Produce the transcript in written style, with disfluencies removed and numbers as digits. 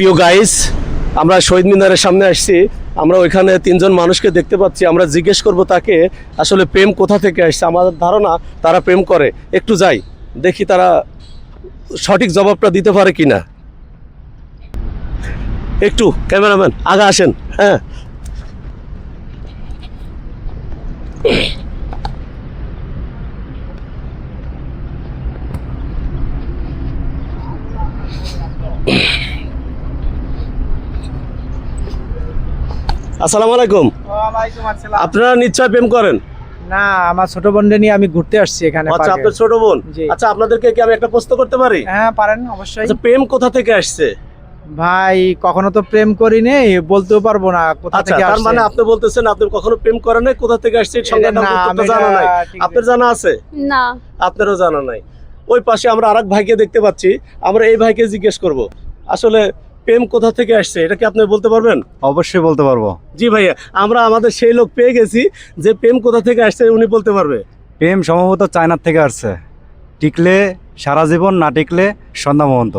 প্রিয় গাইস, আমরা শহীদ মিনারের সামনে আসছি। আমরা ওইখানে তিনজন মানুষকে দেখতে পাচ্ছি। আমরা জিজ্ঞেস করব তাকে আসলে প্রেম কোথা থেকে আসছে। আমাদের ধারণা তারা প্রেম করে। একটু যাই, দেখি তারা সঠিক জবাবটা দিতে পারে কিনা। একটু ক্যামেরাম্যান আগে আসেন। হ্যাঁ, আসসালামু আলাইকুম। ওয়ালাইকুম আসসালাম। আপনারা নিশ্চয় প্রেম করেন? না, আমার ছোট বোনকে নিয়ে আমি ঘুরতে আসছি এখানে আচ্ছা, পার্কে। আপনার ছোট বোন। জি। আচ্ছা, আপনাদেরকে কি আমি একটা প্রশ্ন করতে পারি? হ্যাঁ, পারেন অবশ্যই। আচ্ছা, প্রেম কোথা থেকে আসছে? ভাই, কখনো তো প্রেম করিনি, বলতেও পারবো না কোথা আচ্ছা, থেকে তার আসছে। মানে আপনি বলতেছেন আপনি কখনো প্রেম করেন নাই, কোথা থেকে আসছে এই সংখ্যাটা না, উত্তরটা আমি জানা নাই। ঠিক আপনার জানা আছে? না। আপনারও জানা নাই। ওই পাশে আমরা আরেক ভাইকে দেখতে পাচ্ছি। আমরা এই ভাইকে জিজ্ঞেস করব আসলে প্রেম কোথা থেকে আসছে, এটা কি আপনি বলতে পারবেন? অবশ্যই বলতে পারবো। জি ভাইয়া, আমরা আমাদের সেই লোক পেয়ে গেছি যে প্রেম কোথা থেকে আসছে উনি বলতে পারবে। প্রেম সম্ভবত চায়নার থেকে আসছে। টিকলে সারা জীবন, না টিকলে সন্ধ্যা মহন্ত।